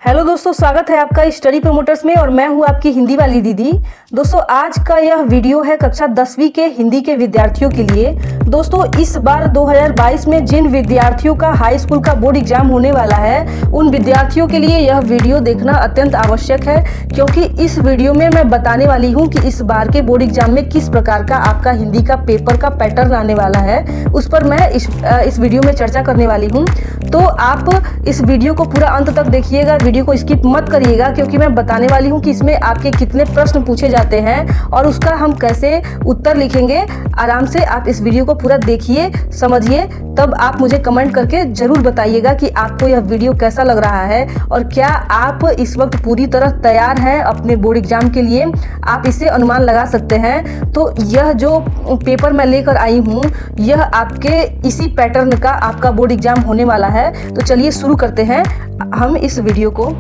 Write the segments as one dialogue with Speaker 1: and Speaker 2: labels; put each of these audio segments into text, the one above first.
Speaker 1: Hello दोस्तों, स्वागत है आपका स्टडी प्रमोटर्स में और मैं हूं आपकी हिंदी वाली दीदी। दोस्तों, आज का यह वीडियो है कक्षा 10वीं के हिंदी के विद्यार्थियों के लिए। दोस्तों, इस बार 2022 में जिन विद्यार्थियों का हाई स्कूल का बोर्ड एग्जाम होने वाला है, उन विद्यार्थियों के लिए यह वीडियो देखना अत्यंत आवश्यक है, क्योंकि इस वीडियो में मैं बताने वाली हूँ कि इस बार के बोर्ड एग्जाम में किस प्रकार का आपका हिंदी का पेपर का पैटर्न आने वाला है। उस पर मैं इस वीडियो में चर्चा करने वाली हूँ। तो आप इस वीडियो को पूरा अंत तक देखिएगा, वीडियो को स्किप मत करिएगा, क्योंकि मैं बताने वाली हूँ कि इसमें आपके कितने प्रश्न पूछे जाते हैं और उसका हम कैसे उत्तर लिखेंगे। आराम से आप इस वीडियो को पूरा देखिए, समझिए, तब आप मुझे कमेंट करके जरूर बताइएगा कि आपको यह वीडियो कैसा लग रहा है और क्या आप इस वक्त पूरी तरह तैयार हैं अपने बोर्ड एग्जाम के लिए। आप इससे अनुमान लगा सकते हैं। तो यह जो पेपर मैं लेकर आई हूँ, यह आपके इसी पैटर्न का आपका बोर्ड एग्जाम होने वाला है। तो चलिए शुरू करते हैं हम इस वीडियो को।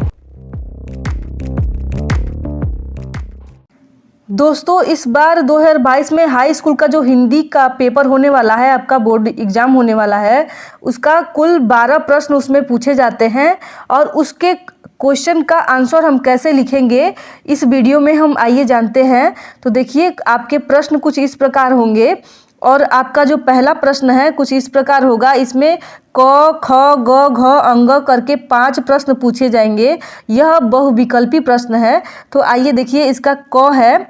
Speaker 1: दोस्तों, इस बार 2022 में हाई स्कूल का जो हिंदी का पेपर होने वाला है, आपका बोर्ड एग्जाम होने वाला है, उसका कुल 12 प्रश्न उसमें पूछे जाते हैं और उसके क्वेश्चन का आंसर हम कैसे लिखेंगे इस वीडियो में हम आइए जानते हैं। तो देखिए, आपके प्रश्न कुछ इस प्रकार होंगे और आपका जो पहला प्रश्न है कुछ इस प्रकार होगा। इसमें क, ख, ग, घ, अंग करके 5 प्रश्न पूछे जाएंगे। यह बहुविकल्पी प्रश्न है। तो आइए देखिए, इसका क है,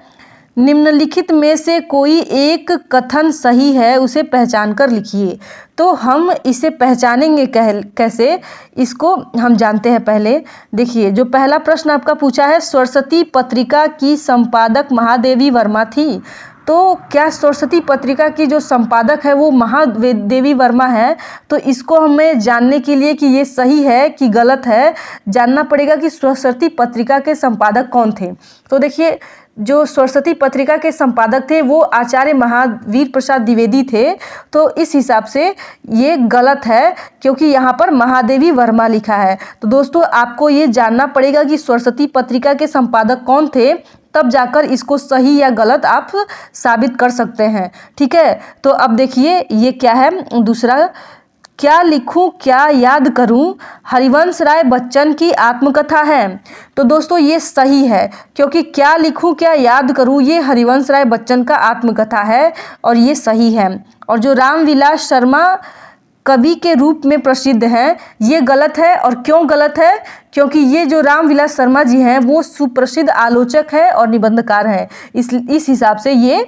Speaker 1: निम्नलिखित में से कोई एक कथन सही है, उसे पहचान कर लिखिए। तो हम इसे पहचानेंगे कैसे, इसको हम जानते हैं। पहले देखिए, जो पहला प्रश्न आपका पूछा है, सरस्वती पत्रिका की संपादक महादेवी वर्मा थी। तो क्या सरस्वती पत्रिका की जो संपादक है वो महादेवी वर्मा है? तो इसको हमें जानने के लिए कि ये सही है कि गलत है, जानना पड़ेगा कि सरस्वती पत्रिका के संपादक कौन थे। तो देखिए, जो सरस्वती पत्रिका के संपादक थे वो आचार्य महावीर प्रसाद द्विवेदी थे। तो इस हिसाब से ये गलत है, क्योंकि यहाँ पर महादेवी वर्मा लिखा है। तो दोस्तों, आपको ये जानना पड़ेगा कि सरस्वती पत्रिका के संपादक कौन थे, तब जाकर इसको सही या गलत आप साबित कर सकते हैं। ठीक है, तो अब देखिए ये क्या है। दूसरा, क्या लिखूं क्या याद करूं, हरिवंश राय बच्चन की आत्मकथा है। तो दोस्तों, ये सही है, क्योंकि क्या लिखूं क्या याद करूं ये हरिवंश राय बच्चन का आत्मकथा है और ये सही है। और जो रामविलास शर्मा कवि के रूप में प्रसिद्ध हैं, ये गलत है। और क्यों गलत है? क्योंकि ये जो रामविलास शर्मा जी हैं वो सुप्रसिद्ध आलोचक है और निबंधकार हैं। इस हिसाब से ये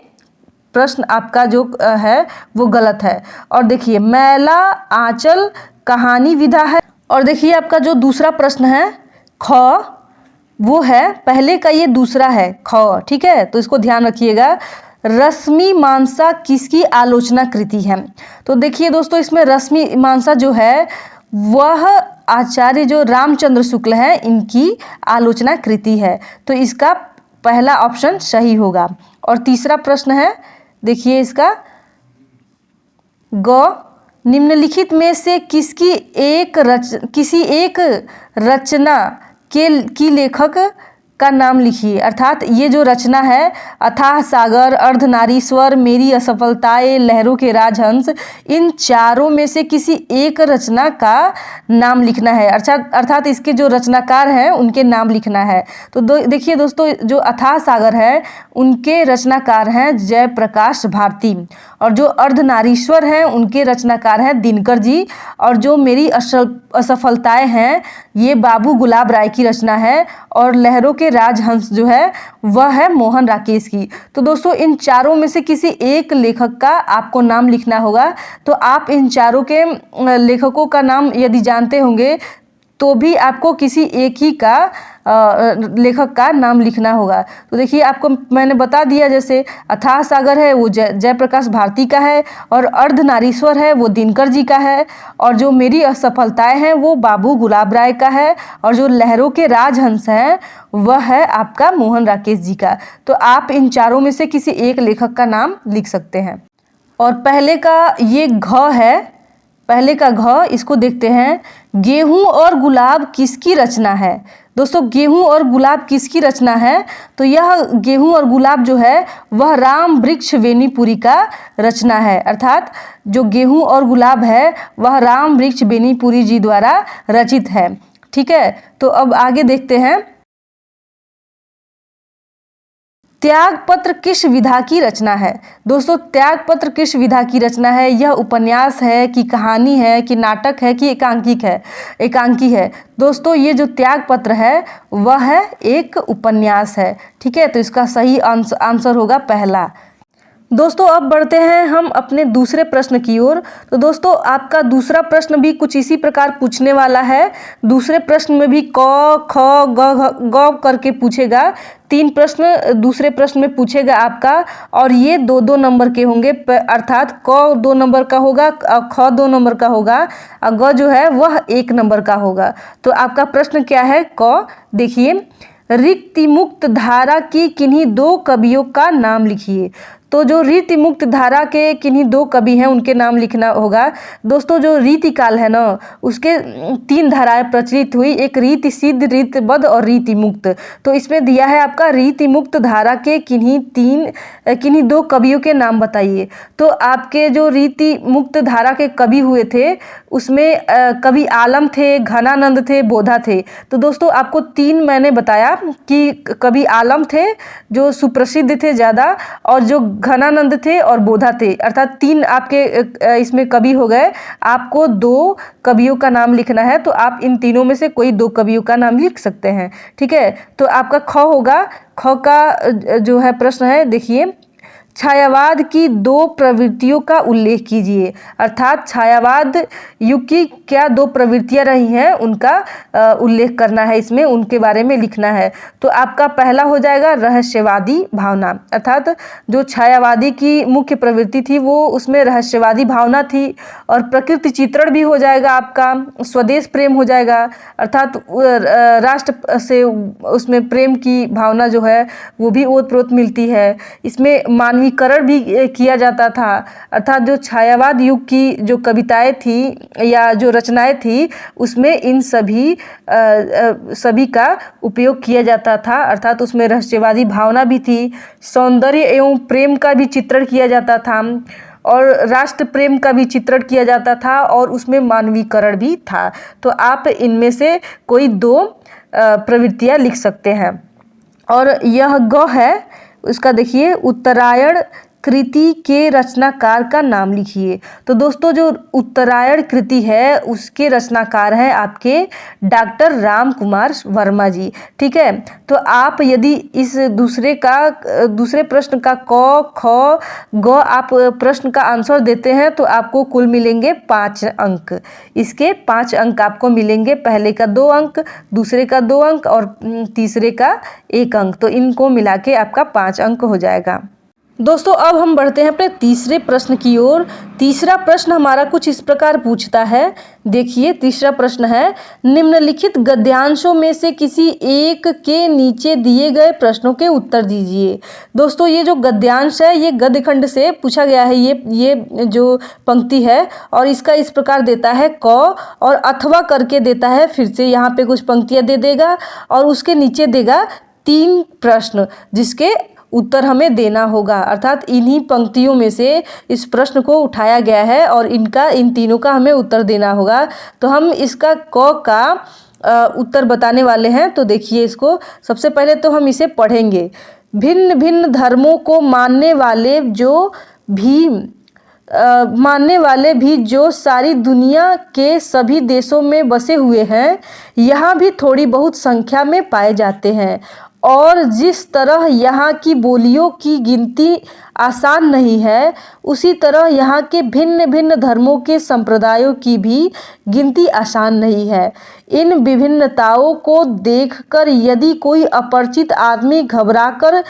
Speaker 1: प्रश्न आपका जो है वो गलत है। और देखिए, मैला आंचल कहानी विधा है। और देखिए, आपका जो दूसरा प्रश्न है ख, वो है पहले का, ये दूसरा है ख। ठीक है, तो इसको ध्यान रखिएगा। रश्मि मानसा किसकी आलोचना कृति है? तो देखिए दोस्तों, इसमें रश्मि मानसा जो है वह आचार्य जो रामचंद्र शुक्ल हैं, इनकी आलोचना कृति है। तो इसका पहला ऑप्शन सही होगा। और तीसरा प्रश्न है, देखिए इसका ग, निम्नलिखित में से किसी एक रचना की लेखक का नाम लिखिए। अर्थात ये जो रचना है, अथाह सागर, अर्धनारीश्वर, मेरी असफलताएं, लहरों के राजहंस, इन चारों में से किसी एक रचना का नाम लिखना है। अर्थात इसके जो रचनाकार हैं उनके नाम लिखना है। तो देखिए दोस्तों, जो अथाह सागर है उनके रचनाकार हैं जयप्रकाश भारती, और जो अर्धनारीश्वर हैं उनके रचनाकार हैं दिनकर जी, और जो मेरी असफलताएं हैं ये बाबू गुलाब राय की रचना है, और लहरों के राजहंस जो है वह है मोहन राकेश की। तो दोस्तों, इन चारों में से किसी एक लेखक का आपको नाम लिखना होगा। तो आप इन चारों के लेखकों का नाम यदि जानते होंगे तो भी आपको किसी एक ही का लेखक का नाम लिखना होगा। तो देखिए, आपको मैंने बता दिया, जैसे अथाह सागर है वो जयप्रकाश भारती का है, और अर्धनारीश्वर है वो दिनकर जी का है, और जो मेरी असफलताएं हैं वो बाबू गुलाब राय का है, और जो लहरों के राजहंस हैं वह है आपका मोहन राकेश जी का। तो आप इन चारों में से किसी एक लेखक का नाम लिख सकते हैं। और पहले का ये घ है, पहले का घ, इसको देखते हैं। गेहूं और गुलाब किसकी रचना है? दोस्तों, गेहूं और गुलाब किसकी रचना है? तो यह गेहूं और गुलाब जो है वह राम वृक्ष बेनीपुरी का रचना है। अर्थात जो गेहूं और गुलाब है वह राम वृक्ष बेनीपुरी जी द्वारा रचित है। ठीक है, तो अब आगे देखते हैं। त्यागपत्र किस विधा की रचना है? दोस्तों, त्यागपत्र किस विधा की रचना है? यह उपन्यास है कि कहानी है कि नाटक है कि एकांकी है? दोस्तों, ये जो त्यागपत्र है वह है एक उपन्यास है। ठीक है, तो इसका सही आंसर होगा पहला। दोस्तों, अब बढ़ते हैं हम अपने दूसरे प्रश्न की ओर। तो दोस्तों, आपका दूसरा प्रश्न भी कुछ इसी प्रकार पूछने वाला है। दूसरे प्रश्न में भी क ख ग करके पूछेगा। 3 प्रश्न दूसरे प्रश्न में पूछेगा आपका, और ये 2-2 नंबर के होंगे, अर्थात क 2 नंबर का होगा, ख 2 नंबर का होगा, और ग जो है वह 1 नंबर का होगा। तो आपका प्रश्न क्या है? क। देखिए, रीति मुक्त धारा की किन्हीं 2 कवियों का नाम लिखिए। तो जो रीति मुक्त धारा के किन्हीं 2 कवि हैं उनके नाम लिखना होगा। दोस्तों, जो रीति काल है ना, उसके 3 धाराएं प्रचलित हुई, एक रीति सिद्ध, रीतिबद्ध और रीति मुक्त। तो इसमें दिया है आपका रीति मुक्त धारा के किन्हीं 2 कवियों के नाम बताइए। तो आपके जो रीति मुक्त धारा के कवि हुए थे उसमें कवि आलम थे, घनानंद थे, बोधा थे। तो दोस्तों, आपको 3 मैंने बताया कि कवि आलम थे जो सुप्रसिद्ध थे ज़्यादा, और जो घनानंद थे और बोधा थे, अर्थात 3 आपके इसमें कवि हो गए। आपको 2 कवियों का नाम लिखना है, तो आप इन तीनों में से कोई 2 कवियों का नाम लिख सकते हैं। ठीक है, तो आपका ख होगा। ख का जो है प्रश्न है, देखिए, छायावाद की 2 प्रवृत्तियों का उल्लेख कीजिए। अर्थात छायावाद युग की क्या 2 प्रवृत्तियां रही हैं उनका उल्लेख करना है, इसमें उनके बारे में लिखना है। तो आपका पहला हो जाएगा रहस्यवादी भावना। अर्थात जो छायावादी की मुख्य प्रवृत्ति थी वो उसमें रहस्यवादी भावना थी, और प्रकृति चित्रण भी हो जाएगा आपका, स्वदेश प्रेम हो जाएगा, अर्थात राष्ट्र से उसमें प्रेम की भावना जो है वो भी ओतप्रोत मिलती है। इसमें मानवीकरण भी किया जाता था, अर्थात जो छायावाद युग की जो कविताएं थी या जो रचनाएं थी उसमें इन सभी का उपयोग किया जाता था, अर्थात उसमें रहस्यवादी भावना भी थी, सौंदर्य एवं प्रेम का भी चित्रण किया जाता था, और राष्ट्र प्रेम का भी चित्रण किया जाता था, और उसमें मानवीकरण भी था। तो आप इनमें से कोई 2 प्रवृत्तियां लिख सकते हैं। और यह ग है, उसका देखिए, उत्तरायण कृति के रचनाकार का नाम लिखिए। तो दोस्तों, जो उत्तरायण कृति है उसके रचनाकार हैं आपके डॉक्टर राम कुमार वर्मा जी। ठीक है, तो आप यदि इस दूसरे प्रश्न का क ख ग आप प्रश्न का आंसर देते हैं तो आपको कुल मिलेंगे 5 अंक। इसके 5 अंक आपको मिलेंगे, पहले का 2 अंक, दूसरे का 2 अंक और तीसरे का 1 अंक। तो इनको मिला के आपका 5 अंक हो जाएगा। दोस्तों, अब हम बढ़ते हैं अपने तीसरे प्रश्न की ओर। तीसरा प्रश्न हमारा कुछ इस प्रकार पूछता है। देखिए, तीसरा प्रश्न है, निम्नलिखित गद्यांशों में से किसी एक के नीचे दिए गए प्रश्नों के उत्तर दीजिए। दोस्तों, ये जो गद्यांश है ये गद्य खंड से पूछा गया है। ये जो पंक्ति है, और इसका इस प्रकार देता है क, और अथवा करके देता है, फिर से यहाँ पे कुछ पंक्तियाँ दे देगा और उसके नीचे देगा 3 प्रश्न जिसके उत्तर हमें देना होगा। अर्थात इन्हीं पंक्तियों में से इस प्रश्न को उठाया गया है और इन तीनों का हमें उत्तर देना होगा। तो हम इसका क का उत्तर बताने वाले हैं। तो देखिए, इसको सबसे पहले तो हम इसे पढ़ेंगे। भिन्न भिन्न धर्मों को मानने वाले भी जो सारी दुनिया के सभी देशों में बसे हुए हैं, यहाँ भी थोड़ी बहुत संख्या में पाए जाते हैं। और जिस तरह यहाँ की बोलियों की गिनती आसान नहीं है, उसी तरह यहाँ के भिन्न भिन्न धर्मों के संप्रदायों की भी गिनती आसान नहीं है। इन विभिन्नताओं को देखकर यदि कोई अपरिचित आदमी घबराकर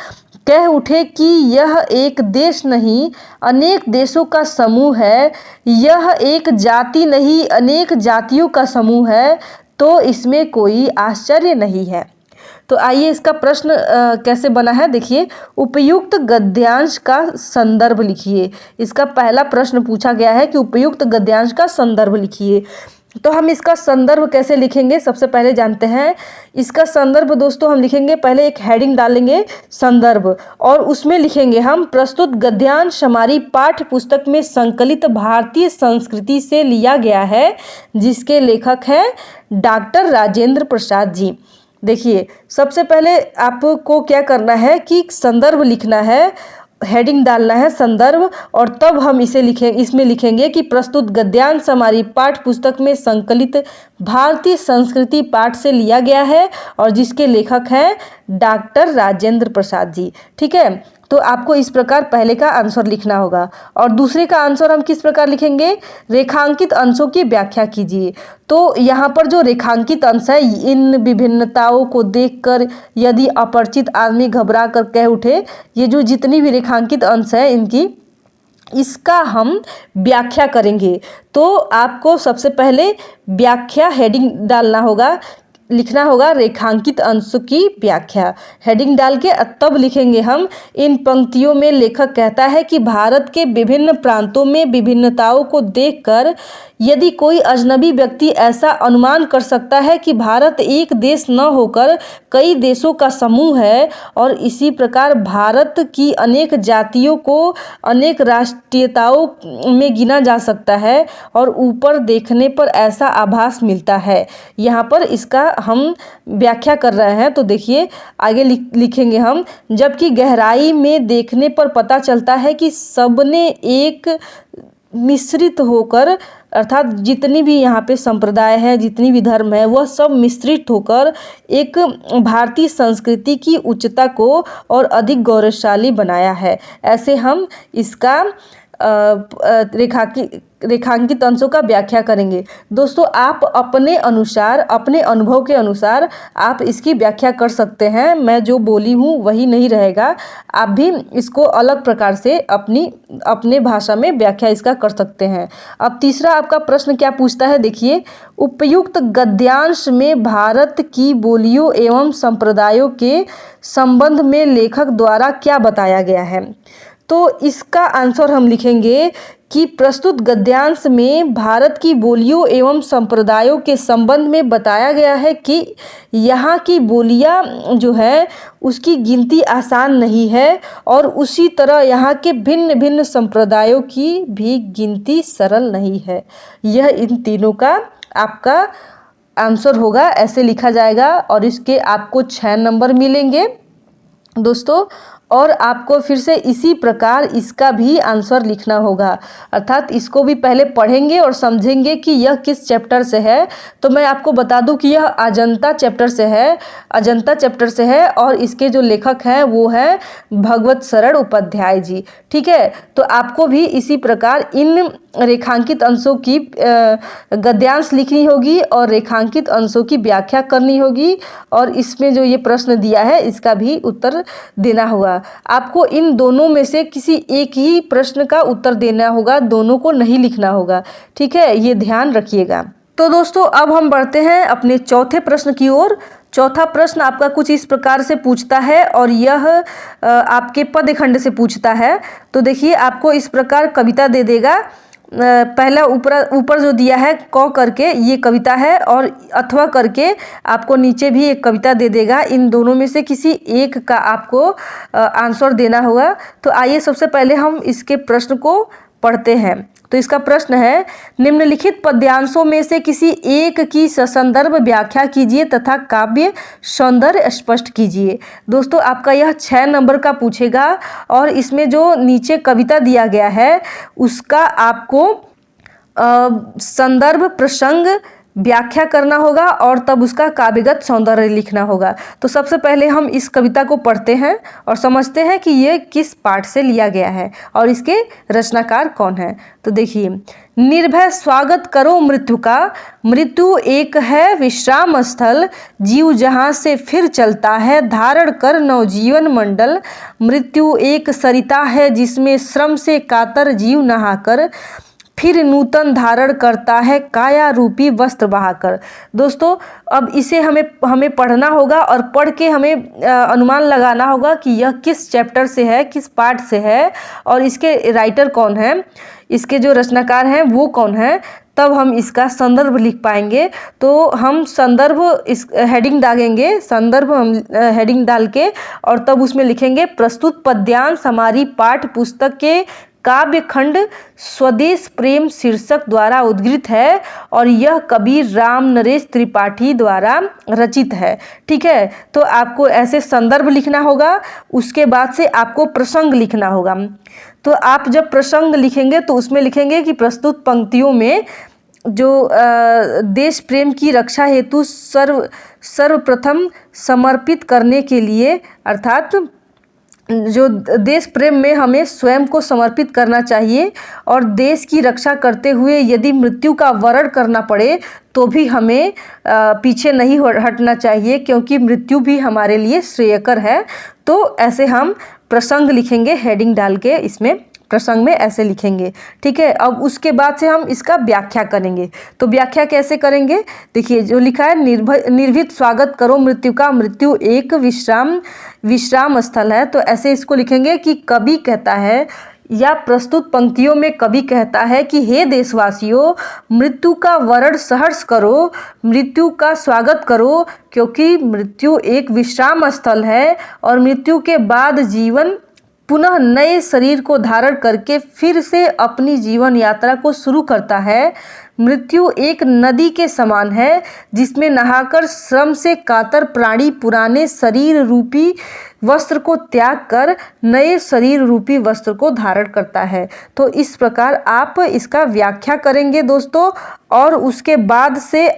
Speaker 1: कह उठे कि यह एक देश नहीं अनेक देशों का समूह है, यह एक जाति नहीं अनेक जातियों का समूह है, तो इसमें कोई आश्चर्य नहीं है। तो आइए, इसका प्रश्न कैसे बना है देखिए। उपयुक्त गद्यांश का संदर्भ लिखिए। इसका पहला प्रश्न पूछा गया है कि उपयुक्त गद्यांश का संदर्भ लिखिए। तो हम इसका संदर्भ कैसे लिखेंगे, सबसे पहले जानते हैं। इसका संदर्भ दोस्तों हम लिखेंगे, पहले एक हेडिंग डालेंगे संदर्भ, और उसमें लिखेंगे हम प्रस्तुत गद्यांश हमारी पाठ्य पुस्तक में संकलित भारतीय संस्कृति से लिया गया है, जिसके लेखक हैं डॉक्टर राजेंद्र प्रसाद जी। देखिए, सबसे पहले आपको क्या करना है कि संदर्भ लिखना है, हेडिंग डालना है संदर्भ, और तब हम इसमें लिखेंगे कि प्रस्तुत गद्यांश हमारी पाठ्य पुस्तक में संकलित भारतीय संस्कृति पाठ से लिया गया है और जिसके लेखक हैं डॉक्टर राजेंद्र प्रसाद जी। ठीक है, तो आपको इस प्रकार पहले का आंसर लिखना होगा। और दूसरे का आंसर हम किस प्रकार लिखेंगे, रेखांकित अंशों की व्याख्या कीजिए। तो यहाँ पर जो रेखांकित अंश है, इन विभिन्नताओं को देखकर यदि अपरिचित आदमी घबरा कर कह उठे, ये जो जितनी भी रेखांकित अंश है इनकी, इसका हम व्याख्या करेंगे। तो आपको सबसे पहले व्याख्या हेडिंग डालना होगा, लिखना होगा रेखांकित अंश की व्याख्या, हेडिंग डाल के तब लिखेंगे हम, इन पंक्तियों में लेखक कहता है कि भारत के विभिन्न प्रांतों में विभिन्नताओं को देखकर यदि कोई अजनबी व्यक्ति ऐसा अनुमान कर सकता है कि भारत एक देश न होकर कई देशों का समूह है और इसी प्रकार भारत की अनेक जातियों को अनेक राष्ट्रीयताओं में गिना जा सकता है और ऊपर देखने पर ऐसा आभास मिलता है। यहाँ पर इसका हम व्याख्या कर रहे हैं। तो देखिए आगे लिखेंगे हम, जबकि गहराई में देखने पर पता चलता है कि सबने एक मिश्रित होकर, अर्थात जितनी भी यहाँ पे संप्रदाय है, जितनी भी धर्म है, वह सब मिश्रित होकर एक भारतीय संस्कृति की उच्चता को और अधिक गौरवशाली बनाया है। ऐसे हम इसका रेखांकित अंशों का व्याख्या करेंगे। दोस्तों, आप अपने अनुसार, अपने अनुभव के अनुसार आप इसकी व्याख्या कर सकते हैं। मैं जो बोली हूँ वही नहीं रहेगा, आप भी इसको अलग प्रकार से अपने भाषा में व्याख्या इसका कर सकते हैं। अब तीसरा आपका प्रश्न क्या पूछता है, देखिए, उपयुक्त गद्यांश में भारत की बोलियों एवं संप्रदायों के संबंध में लेखक द्वारा क्या बताया गया है। तो इसका आंसर हम लिखेंगे कि प्रस्तुत गद्यांश में भारत की बोलियों एवं संप्रदायों के संबंध में बताया गया है कि यहाँ की बोलियाँ जो है उसकी गिनती आसान नहीं है और उसी तरह यहाँ के भिन्न भिन्न संप्रदायों की भी गिनती सरल नहीं है। यह इन तीनों का आपका आंसर होगा, ऐसे लिखा जाएगा और इसके आपको 6 नंबर मिलेंगे दोस्तों। और आपको फिर से इसी प्रकार इसका भी आंसर लिखना होगा, अर्थात इसको भी पहले पढ़ेंगे और समझेंगे कि यह किस चैप्टर से है। तो मैं आपको बता दूं कि यह अजंता चैप्टर से है, अजंता चैप्टर से है और इसके जो लेखक हैं वो हैं भगवत शरण उपाध्याय जी। ठीक है, तो आपको भी इसी प्रकार इन रेखांकित अंशों की गद्यांश लिखनी होगी और रेखांकित अंशों की व्याख्या करनी होगी और इसमें जो ये प्रश्न दिया है इसका भी उत्तर देना होगा। आपको इन दोनों में से किसी एक ही प्रश्न का उत्तर देना होगा, दोनों को नहीं लिखना होगा। ठीक है, ये ध्यान रखिएगा। तो दोस्तों, अब हम बढ़ते हैं अपने चौथे प्रश्न की ओर। चौथा प्रश्न आपका कुछ इस प्रकार से पूछता है और यह आपके पदखंड से पूछता है। तो देखिए, आपको इस प्रकार कविता दे देगा। पहला ऊपर जो दिया है क करके ये कविता है और अथवा करके आपको नीचे भी एक कविता दे देगा। इन दोनों में से किसी एक का आपको आंसर देना होगा। तो आइए सबसे पहले हम इसके प्रश्न को पढ़ते हैं। तो इसका प्रश्न है, निम्नलिखित पद्यांशों में से किसी एक की ससंदर्भ व्याख्या कीजिए तथा काव्य सौंदर्य स्पष्ट कीजिए। दोस्तों, आपका यह 6 नंबर का पूछेगा और इसमें जो नीचे कविता दिया गया है उसका आपको संदर्भ प्रसंग व्याख्या करना होगा और तब उसका काव्यगत सौंदर्य लिखना होगा। तो सबसे पहले हम इस कविता को पढ़ते हैं और समझते हैं कि ये किस पाठ से लिया गया है और इसके रचनाकार कौन है। तो देखिए, निर्भय स्वागत करो मृत्यु का, मृत्यु एक है विश्राम स्थल, जीव जहाँ से फिर चलता है धारण कर नवजीवन मंडल, मृत्यु एक सरिता है जिसमें श्रम से कातर जीव नहाकर फिर नूतन धारण करता है काया रूपी वस्त्र बहाकर। दोस्तों, अब इसे हमें पढ़ना होगा और पढ़ के हमें अनुमान लगाना होगा कि यह किस चैप्टर से है, किस पाठ से है और इसके राइटर कौन है, इसके जो रचनाकार हैं वो कौन है। तब हम इसका संदर्भ लिख पाएंगे। तो हम संदर्भ इस हेडिंग डालेंगे, संदर्भ हम हेडिंग डाल के और तब उसमें लिखेंगे प्रस्तुत पद्यांश हमारी पाठ्य पुस्तक के काव्य खंड स्वदेश प्रेम शीर्षक द्वारा उद्धृत है और यह कवि राम नरेश त्रिपाठी द्वारा रचित है। ठीक है, तो आपको ऐसे संदर्भ लिखना होगा। उसके बाद से आपको प्रसंग लिखना होगा। तो आप जब प्रसंग लिखेंगे तो उसमें लिखेंगे कि प्रस्तुत पंक्तियों में जो देश प्रेम की रक्षा हेतु सर्वप्रथम समर्पित करने के लिए, अर्थात जो देश प्रेम में हमें स्वयं को समर्पित करना चाहिए और देश की रक्षा करते हुए यदि मृत्यु का वरण करना पड़े तो भी हमें पीछे नहीं हटना चाहिए, क्योंकि मृत्यु भी हमारे लिए श्रेयकर है। तो ऐसे हम प्रसंग लिखेंगे हेडिंग डाल के, इसमें प्रसंग में ऐसे लिखेंगे। ठीक है, अब उसके बाद से हम इसका व्याख्या करेंगे। तो व्याख्या कैसे करेंगे, देखिए जो लिखा है, निर्भीत स्वागत करो मृत्यु का, मृत्यु एक विश्राम स्थल है। तो ऐसे इसको लिखेंगे कि कवि कहता है या प्रस्तुत पंक्तियों में कवि कहता है कि हे देशवासियों, मृत्यु का वरण सहर्ष करो, मृत्यु का स्वागत करो, क्योंकि मृत्यु एक विश्राम स्थल है और मृत्यु के बाद जीवन पुनः नए शरीर को धारण करके फिर से अपनी जीवन यात्रा को शुरू करता है। मृत्यु एक नदी के समान है जिसमें नहाकर श्रम से कातर प्राणी पुराने शरीर रूपी वस्त्र को त्याग कर नए शरीर रूपी वस्त्र को धारण करता है। तो इस प्रकार आप इसका व्याख्या करेंगे दोस्तों, और उसके बाद से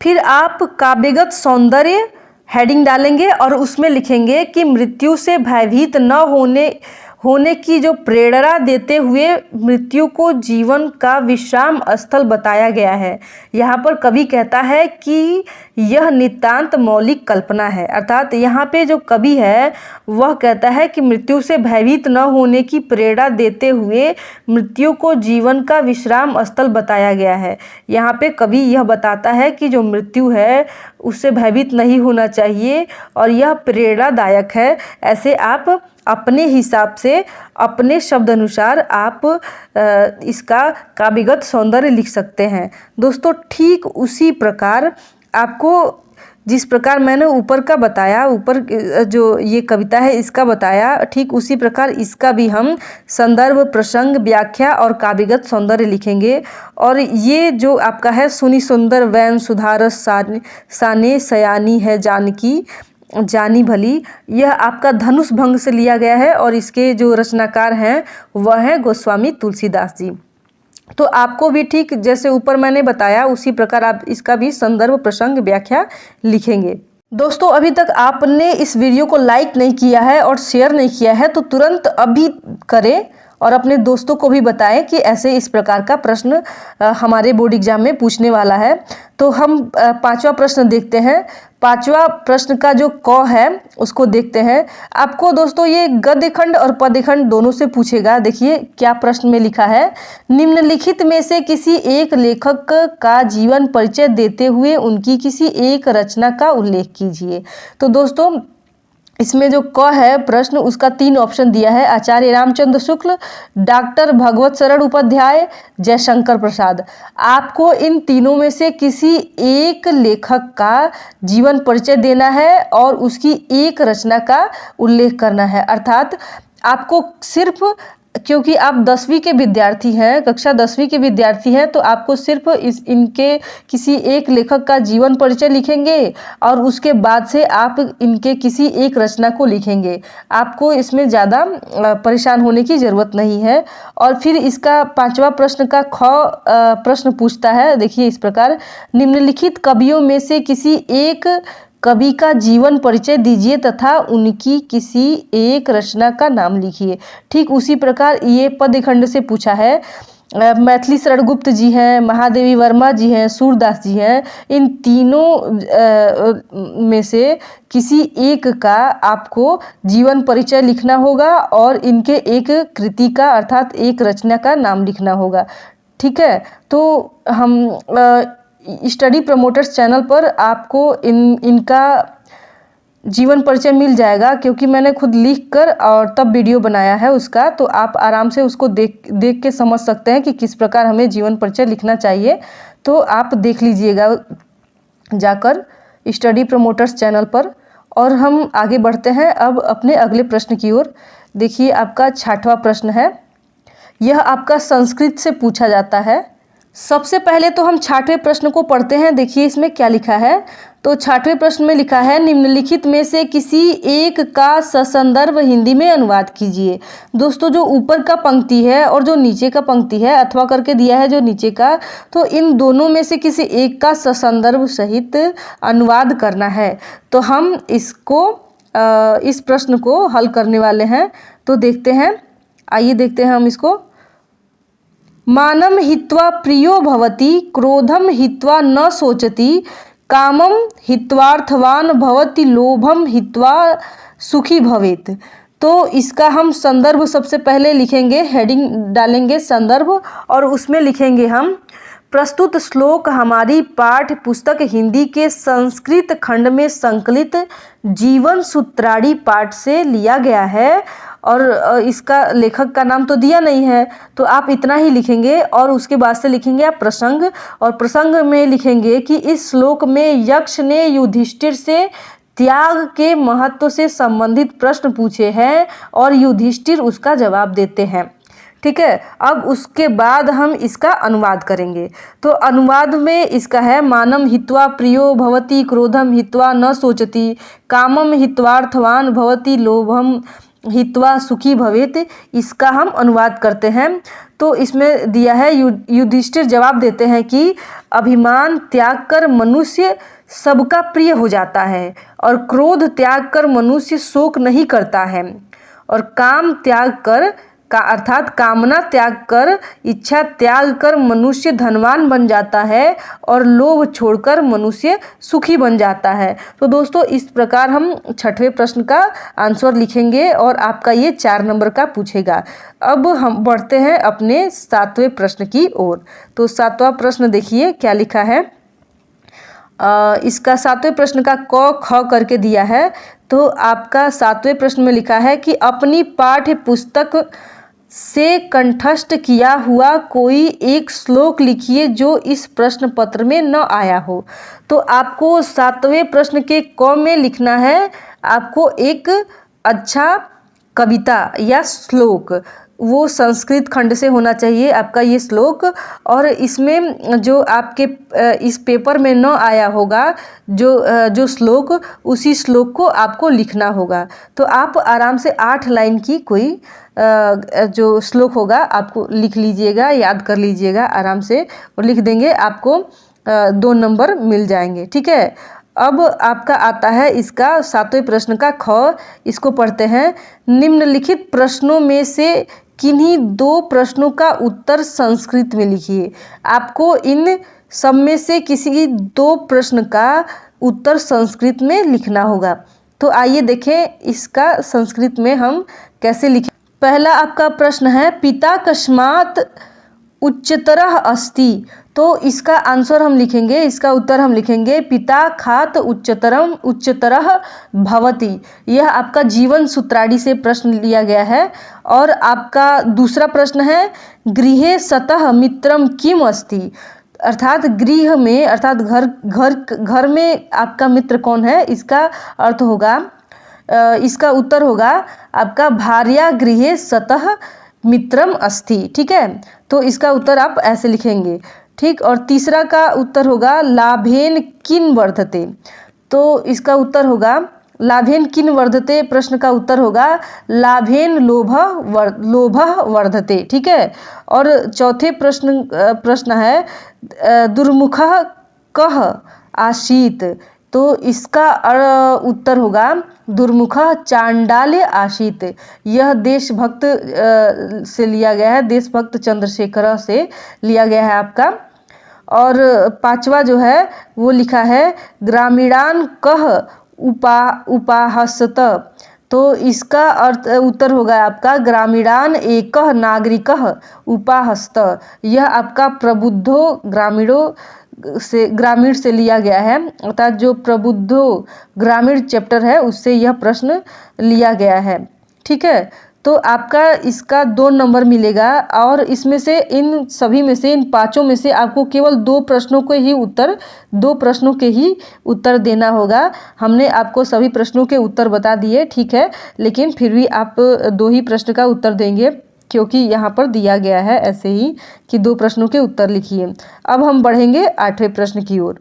Speaker 1: फिर आप काव्यगत सौंदर्य हेडिंग डालेंगे और उसमें लिखेंगे कि मृत्यु से भयभीत न होने की जो प्रेरणा देते हुए मृत्यु को जीवन का विश्राम स्थल बताया गया है। यहाँ पर कवि कहता है कि यह नितांत मौलिक कल्पना है, अर्थात यहाँ पे जो कवि है वह कहता है कि मृत्यु से भयभीत न होने की प्रेरणा देते हुए मृत्यु को जीवन का विश्राम स्थल बताया गया है। यहाँ पे कवि यह बताता है कि जो मृत्यु है उससे भयभीत नहीं होना चाहिए और यह प्रेरणादायक है। ऐसे आप अपने हिसाब से, अपने शब्द अनुसार आप इसका काव्यगत सौंदर्य लिख सकते हैं दोस्तों। ठीक उसी प्रकार आपको जिस प्रकार मैंने ऊपर का बताया, ऊपर जो ये कविता है इसका बताया, ठीक उसी प्रकार इसका भी हम संदर्भ, प्रसंग, व्याख्या और काव्यगत सौंदर्य लिखेंगे। और ये जो आपका है, सुनी सुंदर वैन सुधारस साने सयानी है जानकी जानी भली, यह आपका धनुष भंग से लिया गया है और इसके जो रचनाकार हैं वह है गोस्वामी तुलसीदास जी। तो आपको भी ठीक जैसे ऊपर मैंने बताया उसी प्रकार आप इसका भी संदर्भ, प्रसंग, व्याख्या लिखेंगे। दोस्तों अभी तक आपने इस वीडियो को लाइक नहीं किया है और शेयर नहीं किया है तो तुरंत अभी करें और अपने दोस्तों को भी बताएं कि ऐसे इस प्रकार का प्रश्न हमारे बोर्ड एग्जाम में पूछने वाला है। तो हम पांचवा प्रश्न देखते हैं। पांचवा प्रश्न का जो क है उसको देखते हैं। आपको दोस्तों ये गद्य खंड और पद्य खंड दोनों से पूछेगा। देखिए क्या प्रश्न में लिखा है, निम्नलिखित में से किसी एक लेखक का जीवन परिचय देते हुए उनकी किसी एक रचना का उल्लेख कीजिए। तो दोस्तों इसमें जो क है प्रश्न, उसका 3 ऑप्शन दिया है, आचार्य रामचंद्र शुक्ल, डॉक्टर भगवत शरण उपाध्याय, जयशंकर प्रसाद। आपको इन तीनों में से किसी एक लेखक का जीवन परिचय देना है और उसकी एक रचना का उल्लेख करना है। अर्थात आपको सिर्फ, क्योंकि आप 10वीं के विद्यार्थी हैं, कक्षा 10वीं के विद्यार्थी हैं, तो आपको सिर्फ इनके किसी एक लेखक का जीवन परिचय लिखेंगे और उसके बाद से आप इनके किसी एक रचना को लिखेंगे। आपको इसमें ज़्यादा परेशान होने की ज़रूरत नहीं है। और फिर इसका 5वां प्रश्न का ख प्रश्न पूछता है, देखिए इस प्रकार, निम्नलिखित कवियों में से किसी एक कवि का जीवन परिचय दीजिए तथा उनकी किसी एक रचना का नाम लिखिए। ठीक उसी प्रकार ये पद्य खंड से पूछा है। मैथिली शरण गुप्त जी हैं, महादेवी वर्मा जी हैं, सूरदास जी हैं, इन तीनों में से किसी एक का आपको जीवन परिचय लिखना होगा और इनके एक कृति का अर्थात एक रचना का नाम लिखना होगा। ठीक है, तो हम स्टडी प्रमोटर्स चैनल पर आपको इनका जीवन परिचय मिल जाएगा, क्योंकि मैंने खुद लिख कर और तब वीडियो बनाया है उसका, तो आप आराम से उसको देख के समझ सकते हैं कि किस प्रकार हमें जीवन परिचय लिखना चाहिए। तो आप देख लीजिएगा जाकर स्टडी प्रमोटर्स चैनल पर। और हम आगे बढ़ते हैं अब अपने अगले प्रश्न की ओर। देखिए आपका 6वां प्रश्न है, यह आपका संस्कृत से पूछा जाता है। सबसे पहले तो हम 6वें प्रश्न को पढ़ते हैं। देखिए इसमें क्या लिखा है। तो 6वें प्रश्न में लिखा है, निम्नलिखित में से किसी एक का ससंदर्भ हिंदी में अनुवाद कीजिए। दोस्तों जो ऊपर का पंक्ति है और जो नीचे का पंक्ति है, अथवा करके दिया है जो नीचे का, तो इन दोनों में से किसी एक का ससंदर्भ सहित अनुवाद करना है। तो हम इस प्रश्न को हल करने वाले हैं। तो देखते हैं, आइए देखते हैं हम इसको। मानम हित्वा प्रियो भवति, क्रोधम हित्वा न सोचति, कामम हित्वार्थवान भवति, लोभम हित्वा सुखी भवेत। तो इसका हम संदर्भ सबसे पहले लिखेंगे, हेडिंग डालेंगे संदर्भ, और उसमें लिखेंगे हम, प्रस्तुत श्लोक हमारी पाठ्य पुस्तक हिंदी के संस्कृत खंड में संकलित जीवन सूत्राणी पाठ से लिया गया है। और इसका लेखक का नाम तो दिया नहीं है, तो आप इतना ही लिखेंगे। और उसके बाद से लिखेंगे आप प्रसंग, और प्रसंग में लिखेंगे कि इस श्लोक में यक्ष ने युधिष्ठिर से त्याग के महत्व से संबंधित प्रश्न पूछे हैं और युधिष्ठिर उसका जवाब देते हैं। ठीक है, अब उसके बाद हम इसका अनुवाद करेंगे। तो अनुवाद में इसका है, मानम हित्वा प्रियो भवति, क्रोधम हित्वा न सोचति, कामम हित्वार्थवान भवति, लोभम हित्वा सुखी भवेत। इसका हम अनुवाद करते हैं। तो इसमें दिया है, युधिष्ठिर जवाब देते हैं कि अभिमान त्याग कर मनुष्य सबका प्रिय हो जाता है, और क्रोध त्याग कर मनुष्य शोक नहीं करता है, और काम त्याग कर अर्थात कामना त्याग कर, इच्छा त्याग कर मनुष्य धनवान बन जाता है, और लोभ छोड़कर मनुष्य सुखी बन जाता है। तो दोस्तों इस प्रकार हम 6वें प्रश्न का आंसर लिखेंगे, और आपका ये 4 नंबर का पूछेगा। अब हम बढ़ते हैं अपने 7वें प्रश्न की ओर। तो 7वां प्रश्न देखिए क्या लिखा है। इसका 7वें प्रश्न का क ख करके दिया है। तो आपका 7वें प्रश्न में लिखा है कि अपनी पाठ्य पुस्तक से कंठस्थ किया हुआ कोई एक श्लोक लिखिए जो इस प्रश्न पत्र में न आया हो। तो आपको 7वें प्रश्न के क में लिखना है, आपको एक अच्छा कविता या श्लोक, वो संस्कृत खंड से होना चाहिए आपका ये श्लोक। और इसमें जो आपके इस पेपर में न आया होगा जो श्लोक, उसी श्लोक को आपको लिखना होगा। तो आप आराम से 8 लाइन की कोई जो श्लोक होगा आपको लिख लीजिएगा, याद कर लीजिएगा आराम से, और लिख देंगे, आपको 2 नंबर मिल जाएंगे। ठीक है, अब आपका आता है इसका 7वें प्रश्न का ख। इसको पढ़ते हैं, निम्नलिखित प्रश्नों में से किन्हीं 2 प्रश्नों का उत्तर संस्कृत में लिखिए। आपको इन सब में से किसी 2 प्रश्न का उत्तर संस्कृत में लिखना होगा। तो आइए देखें इसका संस्कृत में हम कैसे लिखें। पहला आपका प्रश्न है, पिता कस्मात् उच्चतरः अस्ति। तो इसका आंसर हम लिखेंगे, इसका उत्तर हम लिखेंगे, पिता खात उच्चतरः भवति। यह आपका जीवन सूत्राणी से प्रश्न लिया गया है। और आपका दूसरा प्रश्न है, गृहे सतः मित्रम किम अस्ति। अर्थात गृह में, अर्थात घर में आपका मित्र कौन है, इसका अर्थ होगा, इसका उत्तर होगा आपका भार्या गृहे सतः मित्रम अस्ति। ठीक है, तो इसका उत्तर आप ऐसे लिखेंगे। ठीक, और तीसरा का उत्तर होगा लाभेन किन वर्धते। तो इसका उत्तर होगा लाभेन किन वर्धते, प्रश्न का उत्तर होगा लाभेन लोभः वर्धते। ठीक है, और चौथे प्रश्न है, दुर्मुखः कः आसीत्। तो इसका उत्तर होगा दुर्मुखः चांडाल्य आसीत्। यह देशभक्त से लिया गया है, देशभक्त चंद्रशेखर से लिया गया है आपका। और 5वां जो है वो लिखा है, ग्रामीणान कः उपाहसत। तो इसका उत्तर होगा आपका ग्रामीणान एकः नागरिकः उपाहसत। यह आपका प्रबुद्धो ग्रामीणों ग्रामीण से लिया गया है, अर्थात जो प्रबुद्धो ग्रामीण चैप्टर है उससे यह प्रश्न लिया गया है। ठीक है, तो आपका इसका 2 नंबर मिलेगा और इसमें से इन सभी में से, इन पाँचों में से आपको केवल 2 प्रश्नों के ही उत्तर देना होगा। हमने आपको सभी प्रश्नों के उत्तर बता दिए, ठीक है, लेकिन फिर भी आप 2 ही प्रश्न का उत्तर देंगे क्योंकि यहाँ पर दिया गया है ऐसे ही कि 2 प्रश्नों के उत्तर लिखिए। अब हम बढ़ेंगे 8वें प्रश्न की ओर।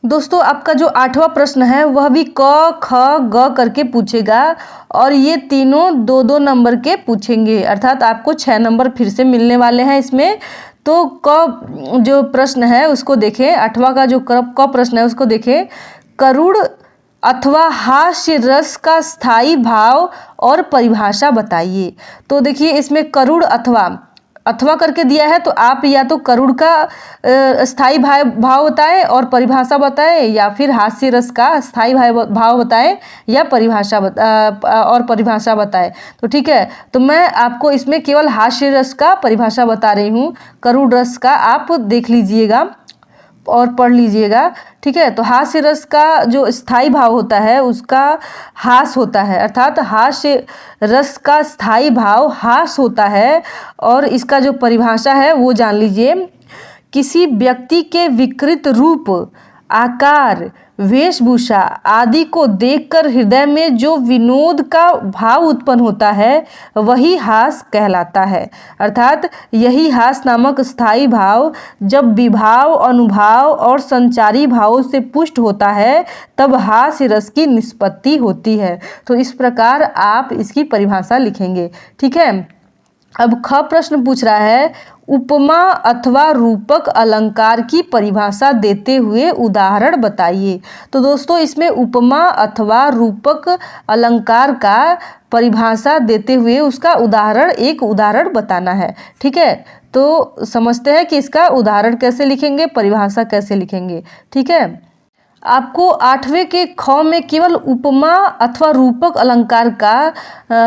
Speaker 1: दोस्तों, आपका जो 8वां प्रश्न है वह भी क ख ग करके पूछेगा और ये तीनों 2-2 नंबर के पूछेंगे, अर्थात आपको 6 नंबर फिर से मिलने वाले हैं इसमें। तो क जो प्रश्न है उसको देखें, 8वां का जो क प्रश्न है उसको देखें। करुण अथवा हास्य रस का स्थायी भाव और परिभाषा बताइए। तो देखिए इसमें करुण अथवा करके दिया है, तो आप या तो करुण का स्थायी भाव बताएं और परिभाषा बताएं, या फिर हास्य रस का स्थायी भाव बताएं या परिभाषा बताएं। तो ठीक है, तो मैं आपको इसमें केवल हास्य रस का परिभाषा बता रही हूँ। करुण रस का आप देख लीजिएगा और पढ़ लीजिएगा, ठीक है। तो हास्य रस का जो स्थायी भाव होता है उसका हास होता है, अर्थात हास्य रस का स्थायी भाव हास होता है। और इसका जो परिभाषा है वो जान लीजिए। किसी व्यक्ति के विकृत रूप, आकार, वेशभूषा आदि को देखकर हृदय में जो विनोद का भाव उत्पन्न होता है वही हास कहलाता है, अर्थात यही हास नामक स्थायी भाव जब विभाव, अनुभाव और संचारी भावों से पुष्ट होता है तब हास्य रस की निष्पत्ति होती है। तो इस प्रकार आप इसकी परिभाषा लिखेंगे, ठीक है। अब ख प्रश्न पूछ रहा है, उपमा अथवा रूपक अलंकार की परिभाषा देते हुए उदाहरण बताइए। तो दोस्तों इसमें उपमा अथवा रूपक अलंकार का परिभाषा देते हुए उसका एक उदाहरण बताना है, ठीक है। तो समझते हैं कि इसका उदाहरण कैसे लिखेंगे, परिभाषा कैसे लिखेंगे, ठीक है। आपको 8वें के ख में केवल उपमा अथवा रूपक अलंकार का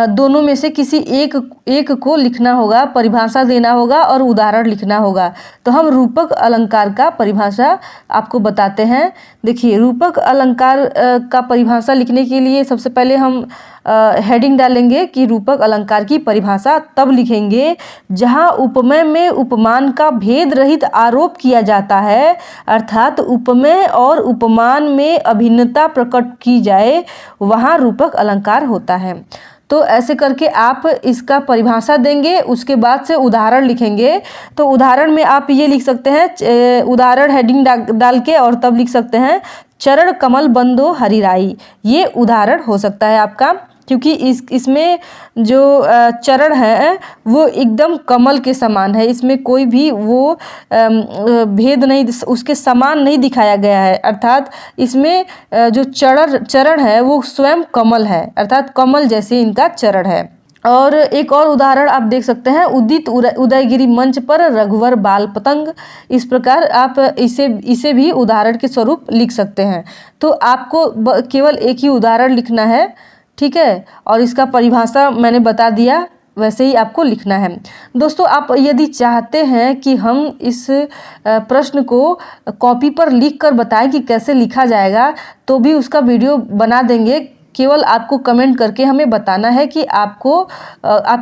Speaker 1: दोनों में से किसी एक को लिखना होगा, परिभाषा देना होगा और उदाहरण लिखना होगा। तो हम रूपक अलंकार का परिभाषा आपको बताते हैं। देखिए, रूपक अलंकार का परिभाषा लिखने के लिए सबसे पहले हम हेडिंग डालेंगे कि रूपक अलंकार की परिभाषा तब लिखेंगे जहां उपमेय में उपमान का भेद रहित आरोप किया जाता है, अर्थात उपमेय और उपमान में अभिन्नता प्रकट की जाए, वहां रूपक अलंकार होता है। तो ऐसे करके आप इसका परिभाषा देंगे, उसके बाद से उदाहरण लिखेंगे। तो उदाहरण में आप ये लिख सकते हैं, उदाहरण हेडिंग डाल के और तब लिख सकते हैं चरण कमल बंदो हरिराई। ये उदाहरण हो सकता है आपका, क्योंकि इसमें जो चरण है वो एकदम कमल के समान है, इसमें कोई भी वो भेद नहीं, उसके समान नहीं दिखाया गया है, अर्थात इसमें जो चरण है वो स्वयं कमल है, अर्थात कमल जैसे इनका चरण है। और एक और उदाहरण आप देख सकते हैं, उदित उदयगिरी मंच पर रघुवर बाल पतंग। इस प्रकार आप इसे भी उदाहरण के स्वरूप लिख सकते हैं। तो आपको केवल एक ही उदाहरण लिखना है, ठीक है, और इसका परिभाषा मैंने बता दिया, वैसे ही आपको लिखना है। दोस्तों, आप यदि चाहते हैं कि हम इस प्रश्न को कॉपी पर लिख कर बताएं कि कैसे लिखा जाएगा, तो भी उसका वीडियो बना देंगे। केवल आपको कमेंट करके हमें बताना है कि आप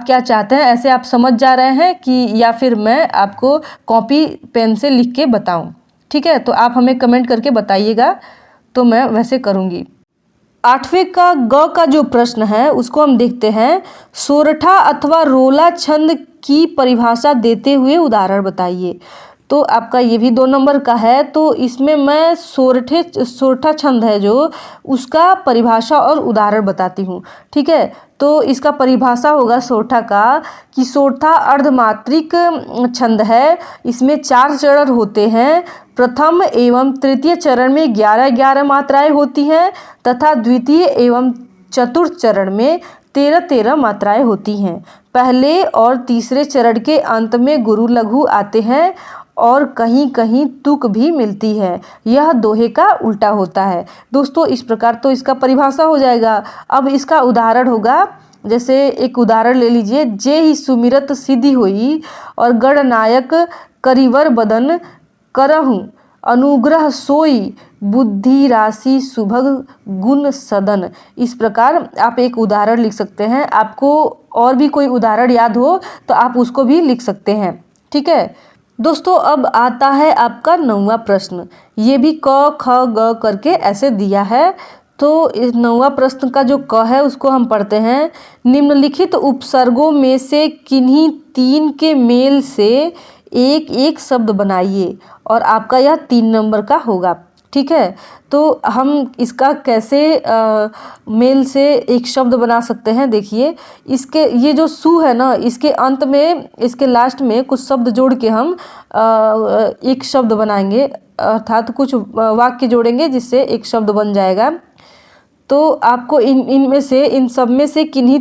Speaker 1: क्या चाहते हैं, ऐसे आप समझ जा रहे हैं कि या फिर मैं आपको कॉपी पेन से लिख के बताऊं, ठीक है। तो आप हमें कमेंट करके बताइएगा, तो मैं वैसे करूँगी। 8वें का ग का जो प्रश्न है उसको हम देखते हैं। सोरठा अथवा रोला छंद की परिभाषा देते हुए उदाहरण बताइए। तो आपका ये भी 2 नंबर का है। तो इसमें मैं सोरठा छंद है जो उसका परिभाषा और उदाहरण बताती हूँ, ठीक है। तो इसका परिभाषा होगा सोरठा का कि सोरठा अर्धमात्रिक छंद है, इसमें 4 चरण होते हैं। प्रथम एवं तृतीय चरण में 11-11 मात्राएं होती हैं तथा द्वितीय एवं चतुर्थ चरण में 13-13 मात्राएं होती हैं। पहले और तीसरे चरण के अंत में गुरु लघु आते हैं और कहीं कहीं तुक भी मिलती है, यह दोहे का उल्टा होता है। दोस्तों, इस प्रकार तो इसका परिभाषा हो जाएगा। अब इसका उदाहरण होगा, जैसे एक उदाहरण ले लीजिए। जे ही सुमिरत सिद्धि होई और गणनायक करिवर बदन करहूँ अनुग्रह सोई बुद्धि राशि सुभग गुण सदन। इस प्रकार आप एक उदाहरण लिख सकते हैं। आपको और भी कोई उदाहरण याद हो तो आप उसको भी लिख सकते हैं। ठीक है दोस्तों, अब आता है आपका 9वां प्रश्न। ये भी क ख ग करके ऐसे दिया है। तो इस 9वां प्रश्न का जो क है उसको हम पढ़ते हैं। निम्नलिखित उपसर्गों में से किन्हीं 3 के मेल से एक एक शब्द बनाइए, और आपका यह 3 नंबर का होगा। ठीक है, तो हम इसका कैसे मेल से एक शब्द बना सकते हैं। देखिए, इसके ये जो सु है ना, इसके अंत में, इसके लास्ट में कुछ शब्द जोड़ के हम एक शब्द बनाएंगे, अर्थात कुछ वाक्य जोड़ेंगे जिससे एक शब्द बन जाएगा। तो आपको इनमें से, इन सब में से किन्हीं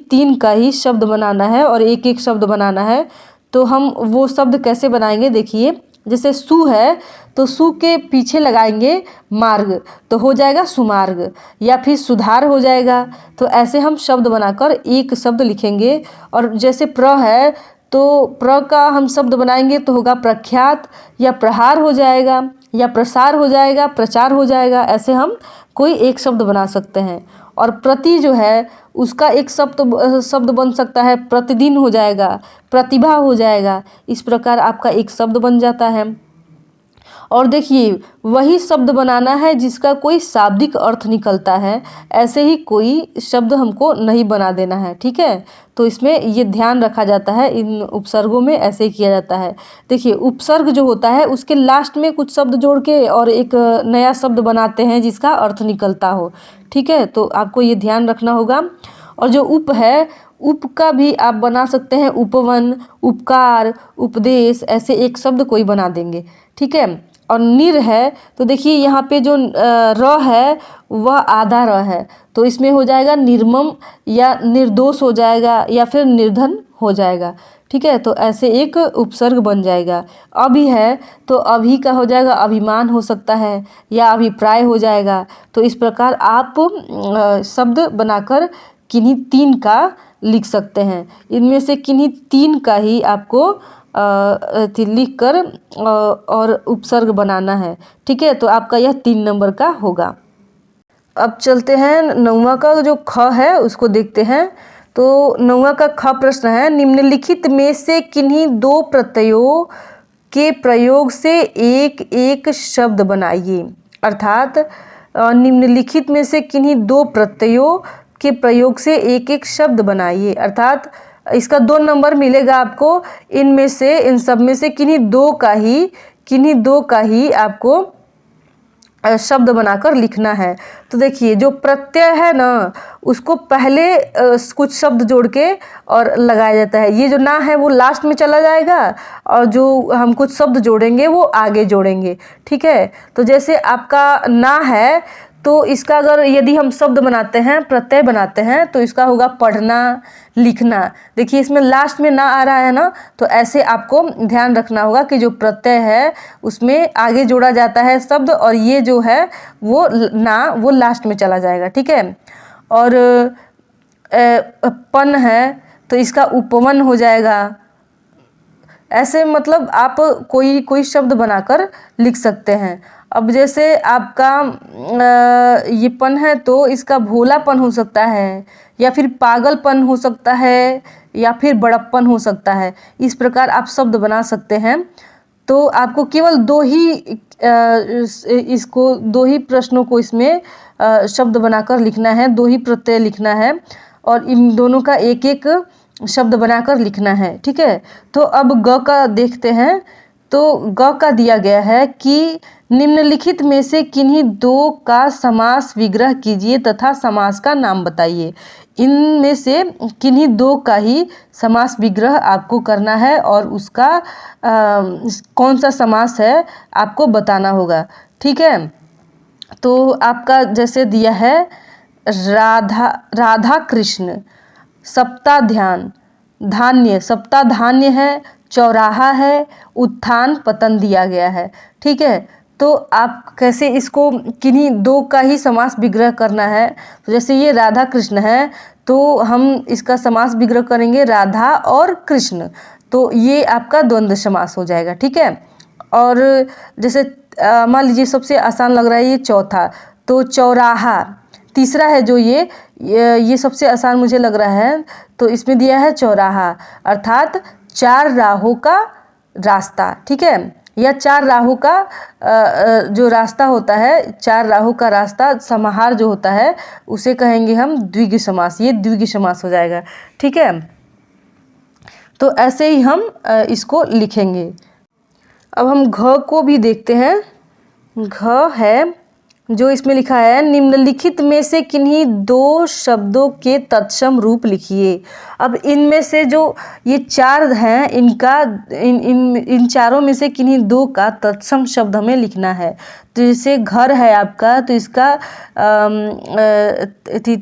Speaker 1: तीन का ही शब्द बनाना है और एक एक शब्द बनाना है। तो हम वो शब्द कैसे बनाएंगे, देखिए, जैसे सु है तो सु के पीछे लगाएंगे मार्ग, तो हो जाएगा सुमार्ग, या फिर सुधार हो जाएगा। तो ऐसे हम शब्द बनाकर एक शब्द लिखेंगे। और जैसे प्र है तो प्र का हम शब्द बनाएंगे तो होगा प्रख्यात, या प्रहार हो जाएगा, या प्रसार हो जाएगा, प्रचार हो जाएगा। ऐसे हम कोई एक शब्द बना सकते हैं। और प्रति जो है उसका एक शब्द बन सकता है, प्रतिदिन हो जाएगा, प्रतिभा हो जाएगा। इस प्रकार आपका एक शब्द बन जाता है। और देखिए, वही शब्द बनाना है जिसका कोई शाब्दिक अर्थ निकलता है। ऐसे ही कोई शब्द हमको नहीं बना देना है। ठीक है, तो इसमें ये ध्यान रखा जाता है। इन उपसर्गों में ऐसे ही किया जाता है। देखिए, उपसर्ग जो होता है उसके लास्ट में कुछ शब्द जोड़ के और एक नया शब्द बनाते हैं जिसका अर्थ निकलता हो। ठीक है, तो आपको ये ध्यान रखना होगा। और जो उप है, उप का भी आप बना सकते हैं उपवन, उपकार, उपदेश, ऐसे एक शब्द कोई बना देंगे। ठीक है, और निर है तो देखिए यहाँ पे जो र है वह आधा र है, तो इसमें हो जाएगा निर्मम, या निर्दोष हो जाएगा, या फिर निर्धन हो जाएगा। ठीक है, तो ऐसे एक उपसर्ग बन जाएगा। अभी है तो अभी का हो जाएगा अभिमान हो सकता है, या अभिप्राय हो जाएगा। तो इस प्रकार आप शब्द बनाकर किन्हीं 3 का लिख सकते हैं। इनमें से किन्हीं 3 का ही आपको लिख कर और उपसर्ग बनाना है। ठीक है, तो आपका यह 3 नंबर का होगा। अब चलते हैं 9वां का जो ख है उसको देखते हैं। तो 9वां का ख प्रश्न है, निम्नलिखित में से किन्हीं 2 प्रत्ययों के प्रयोग से एक एक शब्द बनाइए। अर्थात निम्नलिखित में से किन्हीं 2 प्रत्ययों के प्रयोग से एक एक शब्द बनाइए। अर्थात इसका 2 नंबर मिलेगा आपको। इनमें से, इन सब में से किन्हीं दो का ही आपको शब्द बनाकर लिखना है। तो देखिए, जो प्रत्यय है ना उसको पहले कुछ शब्द जोड़ के और लगाया जाता है। ये जो ना है वो लास्ट में चला जाएगा, और जो हम कुछ शब्द जोड़ेंगे वो आगे जोड़ेंगे। ठीक है, तो जैसे आपका ना है तो इसका अगर यदि हम शब्द बनाते हैं, प्रत्यय बनाते हैं, तो इसका होगा पढ़ना, लिखना। देखिए, इसमें लास्ट में ना आ रहा है ना, तो ऐसे आपको ध्यान रखना होगा कि जो प्रत्यय है उसमें आगे जोड़ा जाता है शब्द, और ये जो है वो वो लास्ट में चला जाएगा। ठीक है, और पन है तो इसका उपवन हो जाएगा। ऐसे मतलब आप कोई शब्द बनाकर लिख सकते हैं। अब जैसे आपका ये पन है तो इसका भोलापन हो सकता है, या फिर पागलपन हो सकता है, या फिर बड़प्पन हो सकता है। इस प्रकार आप शब्द बना सकते हैं। तो आपको केवल 2 ही प्रश्नों को इसमें शब्द बनाकर लिखना है, 2 ही प्रत्यय लिखना है, और इन दोनों का एक एक शब्द बनाकर लिखना है। ठीक है, तो अब ग का देखते हैं। तो ग का दिया गया है कि निम्नलिखित में से किन्हीं 2 का समास विग्रह कीजिए तथा समास का नाम बताइए। इनमें से किन्हीं 2 का ही समास विग्रह आपको करना है, और उसका कौन सा समास है आपको बताना होगा। ठीक है, तो आपका जैसे दिया है राधा कृष्ण, सप्ताह धान्य, सप्ताह धान्य है, चौराहा है, उत्थान पतन दिया गया है। ठीक है, तो आप कैसे इसको किन्हीं 2 का ही समास विग्रह करना है। तो जैसे ये राधा कृष्ण है तो हम इसका समास विग्रह करेंगे राधा और कृष्ण, तो ये आपका द्वंद्व समास हो जाएगा। ठीक है, और जैसे मान लीजिए सबसे आसान लग रहा है ये चौथा, तो चौराहा। तीसरा है जो ये सबसे आसान मुझे लग रहा है, तो इसमें दिया है चौराहा, अर्थात 4 राहों का रास्ता। ठीक है, या 4 राहों का जो रास्ता होता है, 4 राहों का रास्ता समाहार जो होता है उसे कहेंगे हम द्विगु समास। ये द्विगु समास हो जाएगा। ठीक है, तो ऐसे ही हम इसको लिखेंगे। अब हम घ को भी देखते हैं। घ है जो इसमें लिखा है, निम्नलिखित में से किन्हीं 2 शब्दों के तत्सम रूप लिखिए। अब इनमें से जो ये 4 हैं, इनका इन चारों में से किन्हीं 2 का तत्सम शब्द हमें लिखना है। तो जैसे घर है आपका, तो इसका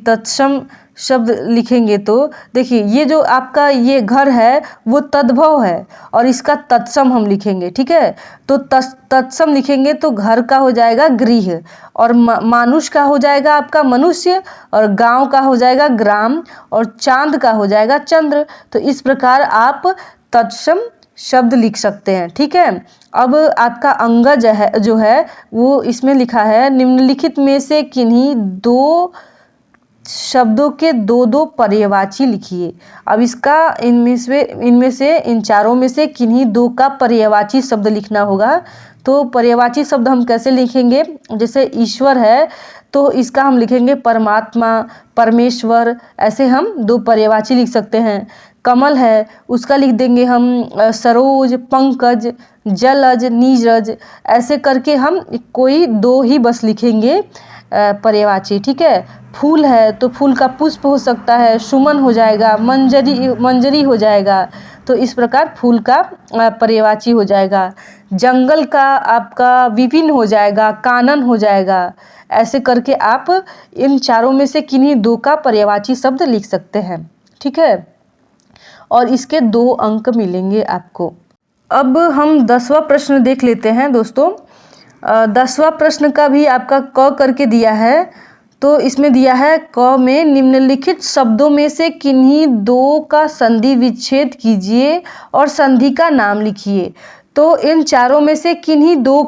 Speaker 1: तत्सम शब्द लिखेंगे तो देखिए, ये जो आपका ये घर है वो तद्भव है और इसका तत्सम हम लिखेंगे। ठीक है, तो तत्सम लिखेंगे तो घर का हो जाएगा गृह, और मानुष का हो जाएगा आपका मनुष्य, और गांव का हो जाएगा ग्राम, और चांद का हो जाएगा चंद्र। तो इस प्रकार आप तत्सम शब्द लिख सकते हैं। ठीक है, अब आपका अंगज है जो है वो इसमें लिखा है, निम्नलिखित में से किन्हीं 2 शब्दों के 2-2 पर्यायवाची लिखिए। अब इसका इनमें से इन चारों में से किन्हीं 2 का पर्यायवाची शब्द लिखना होगा। तो पर्यायवाची शब्द हम कैसे लिखेंगे, जैसे ईश्वर है तो इसका हम लिखेंगे परमात्मा, परमेश्वर, ऐसे हम 2 पर्यायवाची लिख सकते हैं। कमल है उसका लिख देंगे हम सरोज, पंकज, जलज, नीरज, ऐसे करके हम कोई 2 ही बस लिखेंगे पर्यायवाची। ठीक है, फूल है तो फूल का पुष्प हो सकता है, सुमन हो जाएगा, मंजरी हो जाएगा। तो इस प्रकार फूल का पर्यायवाची हो जाएगा। जंगल का आपका विपिन हो जाएगा, कानन हो जाएगा। ऐसे करके आप इन चारों में से किन्हीं 2 का पर्यायवाची शब्द लिख सकते हैं। ठीक है, और इसके 2 अंक मिलेंगे आपको। अब हम 10वां प्रश्न देख लेते हैं दोस्तों। 10वां प्रश्न का भी आपका क करके दिया है। तो इसमें दिया है, क में निम्नलिखित शब्दों में से किन्हीं 2 का संधि विच्छेद कीजिए और संधि का नाम लिखिए। तो इन चारों में से किन्हीं 2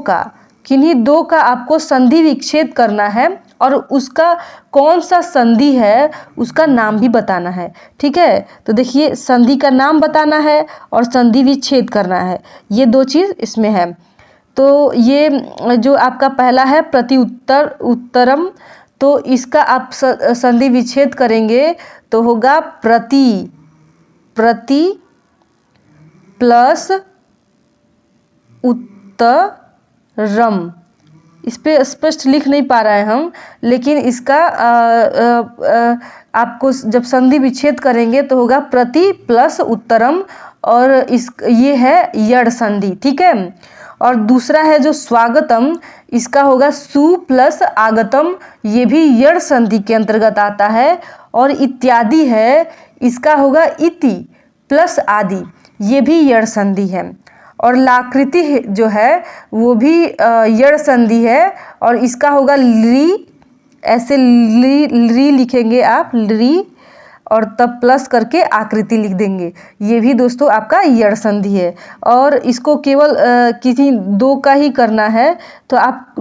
Speaker 1: का आपको संधि विच्छेद करना है और उसका कौन सा संधि है उसका नाम भी बताना है। ठीक है, तो देखिए, संधि का नाम बताना है और संधि विच्छेद करना है, ये 2 चीज़ इसमें है। तो ये जो आपका पहला है उत्तरम, तो इसका आप संधि विच्छेद करेंगे तो होगा प्रति प्लस उत्तरम। इस पे स्पष्ट लिख नहीं पा रहे हैं हम, लेकिन इसका आपको जब संधि विच्छेद करेंगे तो होगा प्रति प्लस उत्तरम, और ये है यड़ संधि। ठीक है, और दूसरा है जो स्वागतम, इसका होगा सु प्लस आगतम, ये भी यड़ संधि के अंतर्गत आता है। और इत्यादि है, इसका होगा इति प्लस आदि, ये भी यड़ संधि है। और लाकृति जो है वो भी यड़ संधि है, और इसका होगा ली, ऐसे ली लिखेंगे आप, ली, और तब प्लस करके आकृति लिख देंगे। ये भी दोस्तों आपका यड़ संधि है। और इसको केवल किसी 2 का ही करना है, तो आप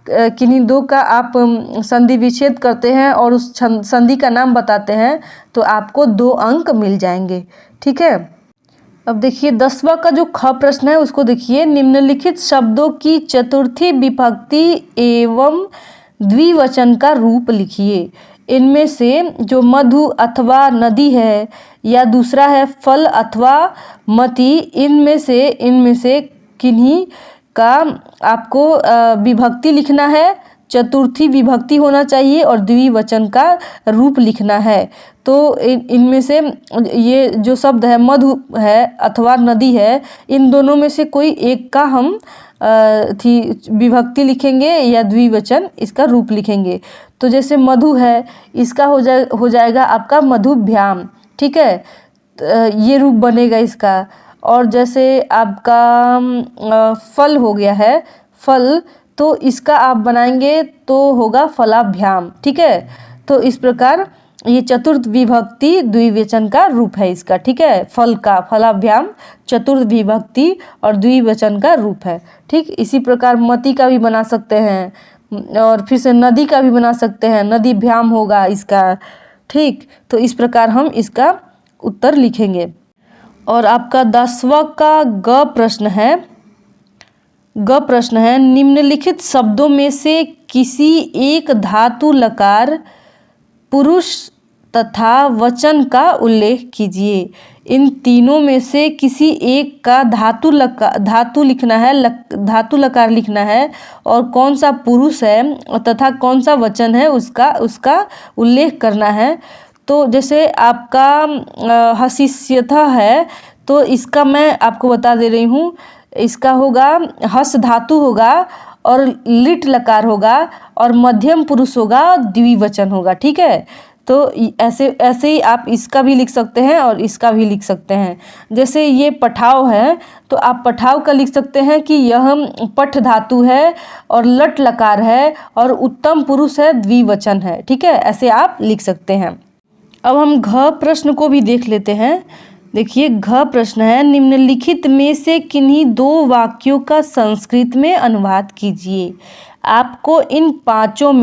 Speaker 1: किन्हीं 2 का आप संधि विच्छेद करते हैं और उस संधि का नाम बताते हैं, तो आपको 2 अंक मिल जाएंगे। ठीक है, अब देखिए 10वां का जो ख प्रश्न है उसको देखिए, निम्नलिखित शब्दों की चतुर्थी विभक्ति एवं द्विवचन का रूप लिखिए। इनमें से जो मधु अथवा नदी है, या दूसरा है फल अथवा मति, इनमें से किन्हीं का आपको विभक्ति लिखना है, चतुर्थी विभक्ति होना चाहिए और द्विवचन का रूप लिखना है। तो इनमें से ये जो शब्द है मधु है अथवा नदी है, इन दोनों में से कोई एक का हम विभक्ति लिखेंगे या द्विवचन इसका रूप लिखेंगे। तो जैसे मधु है, इसका हो जाएगा आपका मधुभ्याम। ठीक है, ये रूप बनेगा इसका। और जैसे आपका फल हो गया है, फल, तो इसका आप बनाएंगे तो होगा फलाभ्याम। ठीक है, तो इस प्रकार ये चतुर्थ विभक्ति द्विवचन का रूप है इसका, ठीक है। फल का फलाभ्याम चतुर्थ विभक्ति और द्विवचन का रूप है, ठीक। इसी प्रकार मति का भी बना सकते हैं और फिर से नदी का भी बना सकते हैं, नदीभ्याम होगा इसका, ठीक। तो इस प्रकार हम इसका उत्तर लिखेंगे। और आपका 10वां का ग प्रश्न है निम्नलिखित शब्दों में से किसी एक धातु लकार पुरुष तथा वचन का उल्लेख कीजिए। इन तीनों में से किसी एक का धातु लकार लिखना है और कौन सा पुरुष है तथा कौन सा वचन है उसका उल्लेख करना है। तो जैसे आपका हसिष्यथा है, तो इसका मैं आपको बता दे रही हूँ। इसका होगा हस धातु होगा और लिट लकार होगा और मध्यम पुरुष होगा, द्विवचन होगा, ठीक है। तो ऐसे ही आप इसका भी लिख सकते हैं और इसका भी लिख सकते हैं। जैसे ये पठाव है, तो आप पठाव का लिख सकते हैं कि यह पठ धातु है और लट लकार है और उत्तम पुरुष है, द्विवचन है, ठीक है। ऐसे आप लिख सकते हैं। अब हम घ प्रश्न को भी देख लेते हैं। देखिए, घ प्रश्न है निम्नलिखित में से किन्हीं दो वाक्यों का संस्कृत में अनुवाद कीजिए। आपको इन पांचों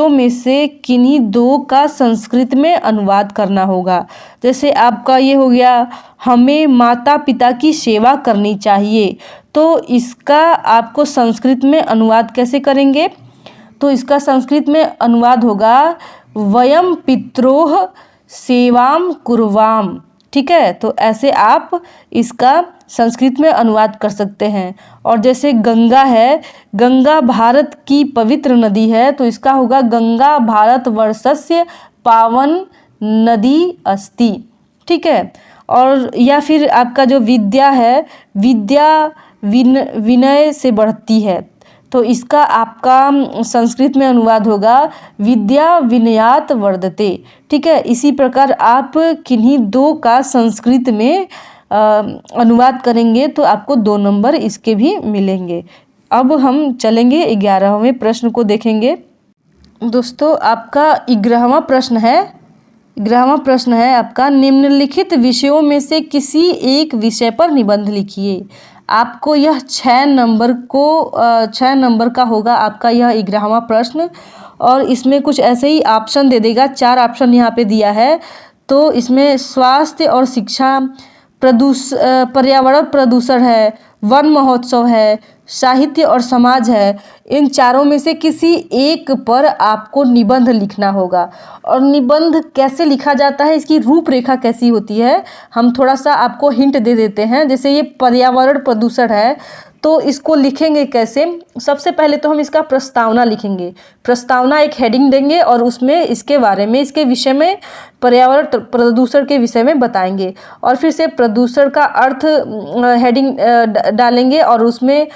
Speaker 1: में से किन्हीं दो का संस्कृत में अनुवाद करना होगा। जैसे आपका ये हो गया, हमें माता पिता की सेवा करनी चाहिए, तो इसका आपको संस्कृत में अनुवाद कैसे करेंगे? तो इसका संस्कृत में अनुवाद होगा वयम पित्रोः सेवाम कुर्वाम, ठीक है। तो ऐसे आप इसका संस्कृत में अनुवाद कर सकते हैं। और जैसे गंगा है, गंगा भारत की पवित्र नदी है, तो इसका होगा गंगा भारतवर्षस्य पावन नदी अस्ति, ठीक है। और या फिर आपका जो विद्या है, विद्या विनय से बढ़ती है, तो इसका आपका संस्कृत में अनुवाद होगा विद्या विनयात वर्धते, ठीक है। इसी प्रकार आप किन्हीं दो का संस्कृत में अनुवाद करेंगे तो आपको 2 नंबर इसके भी मिलेंगे। अब हम चलेंगे 11वें प्रश्न को देखेंगे। दोस्तों, आपका 11वां प्रश्न है आपका, निम्नलिखित विषयों में से किसी एक विषय पर निबंध लिखिए। आपको यह 6 नंबर का होगा आपका यह 11वां प्रश्न। और इसमें कुछ ऐसे ही ऑप्शन दे देगा, 4 ऑप्शन यहाँ पे दिया है। तो इसमें स्वास्थ्य और शिक्षा, पर्यावरण प्रदूषण है, वन महोत्सव है, साहित्य और समाज है। इन चारों में से किसी एक पर आपको निबंध लिखना होगा। और निबंध कैसे लिखा जाता है, इसकी रूपरेखा कैसी होती है, हम थोड़ा सा आपको हिंट दे देते हैं। जैसे ये पर्यावरण प्रदूषण है, तो इसको लिखेंगे कैसे? सबसे पहले तो हम इसका प्रस्तावना लिखेंगे। प्रस्तावना एक हेडिंग देंगे और उसमें इसके बारे में, इसके विषय में, पर्यावरण प्रदूषण के विषय में बताएंगे। और फिर से प्रदूषण का अर्थ हेडिंग डालेंगे और उसमें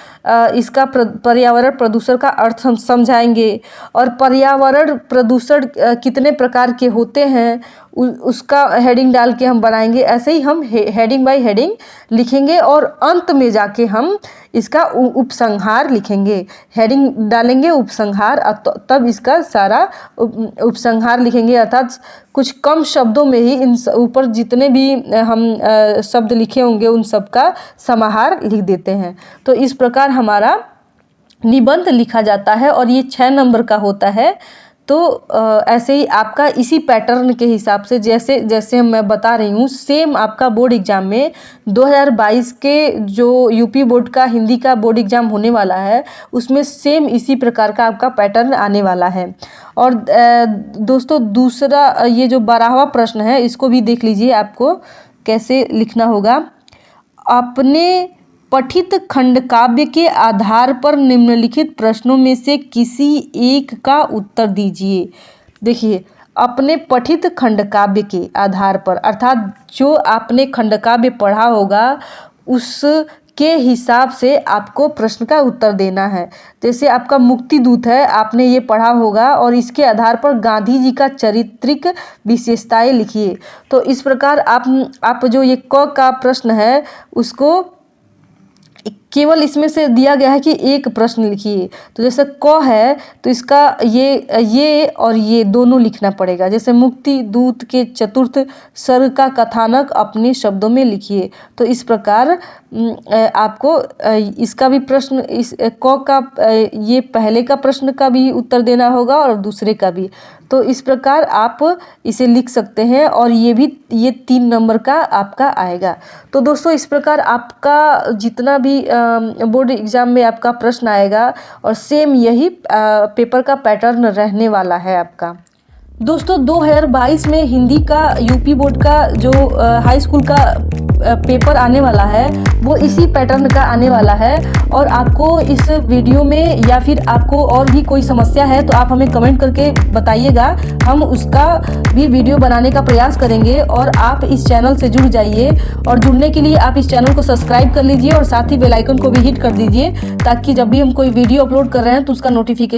Speaker 1: इसका पर्यावरण प्रदूषण का अर्थ हम समझाएंगे। और पर्यावरण प्रदूषण कितने प्रकार के होते हैं उसका हेडिंग डाल के हम बनाएंगे। ऐसे ही हम हेडिंग बाय हेडिंग लिखेंगे और अंत में जाके हम इसका उपसंहार लिखेंगे। हेडिंग डालेंगे, उपसंहार, तब इसका सारा उपसंहार लिखेंगे। अर्थात कुछ कम शब्दों में ही इन ऊपर जितने भी हम शब्द लिखे होंगे उन सब का समाहार लिख देते हैं। तो इस प्रकार हमारा निबंध लिखा जाता है और ये 6 नंबर का होता है। तो ऐसे ही आपका इसी पैटर्न के हिसाब से जैसे मैं बता रही हूँ, सेम आपका बोर्ड एग्ज़ाम में 2022 के जो यूपी बोर्ड का हिंदी का बोर्ड एग्ज़ाम होने वाला है, उसमें सेम इसी प्रकार का आपका पैटर्न आने वाला है। और दोस्तों, दूसरा ये जो 12वां प्रश्न है, इसको भी देख लीजिए आपको कैसे लिखना होगा। अपने पठित खंडकाव्य के आधार पर निम्नलिखित प्रश्नों में से किसी एक का उत्तर दीजिए। देखिए, अपने पठित खंडकाव्य के आधार पर, अर्थात जो आपने खंडकाव्य पढ़ा होगा उसके हिसाब से आपको प्रश्न का उत्तर देना है। जैसे आपका मुक्तिदूत है, आपने ये पढ़ा होगा और इसके आधार पर गांधी जी का चारित्रिक विशेषताएं लिखिए। तो इस प्रकार आप जो ये क का प्रश्न है उसको केवल इसमें से दिया गया है कि एक प्रश्न लिखिए। तो जैसे क है तो इसका ये और ये दोनों लिखना पड़ेगा। जैसे मुक्ति दूत के चतुर्थ सर्ग का कथानक अपने शब्दों में लिखिए। तो इस प्रकार आपको इसका भी प्रश्न, इस क का ये पहले का प्रश्न का भी उत्तर देना होगा और दूसरे का भी। तो इस प्रकार आप इसे लिख सकते हैं और ये 3 नंबर का आपका आएगा। तो दोस्तों इस प्रकार आपका जितना भी बोर्ड एग्ज़ाम में आपका प्रश्न आएगा और सेम यही पेपर का पैटर्न रहने वाला है आपका। दोस्तों 2022 में हिंदी का यूपी बोर्ड का जो हाई स्कूल का पेपर आने वाला है वो इसी पैटर्न का आने वाला है। और आपको इस वीडियो में या फिर आपको और भी कोई समस्या है तो आप हमें कमेंट करके बताइएगा, हम उसका भी वीडियो बनाने का प्रयास करेंगे। और आप इस चैनल से जुड़ जाइए और जुड़ने के लिए आप इस चैनल को सब्सक्राइब कर लीजिए और साथ ही बेल आइकन को भी हिट कर दीजिए ताकि जब भी हम कोई वीडियो अपलोड कर रहे हैं तो उसका नोटिफिकेशन